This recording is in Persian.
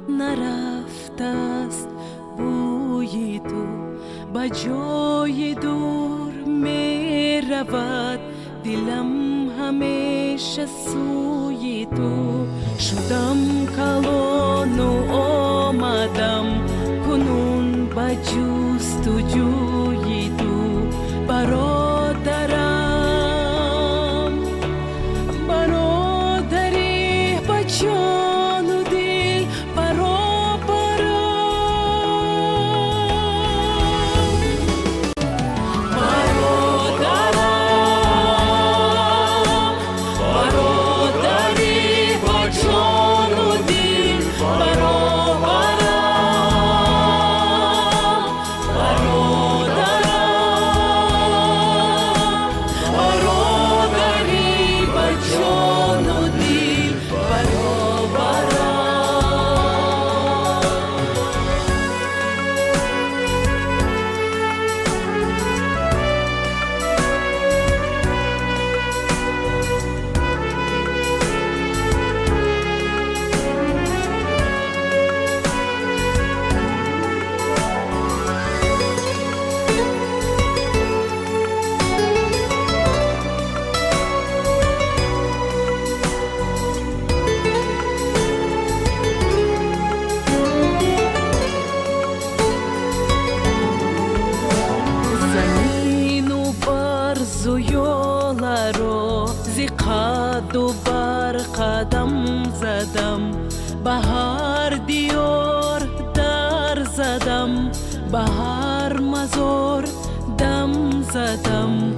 نرفته است بوی تو، به جای دور می رود دلم همیشه سوی تو. شدم کلان و آمدم کنون به جستجوی تو. برادرم برادری به جان و دل برابرم. برادرم برادری به جان و دل برابرم. برادرم برادری به جان و دل زمین و برز و یولارو زی قد و بر قدم زدم، به هر دیار در زدم، به هر مزار دم زدم.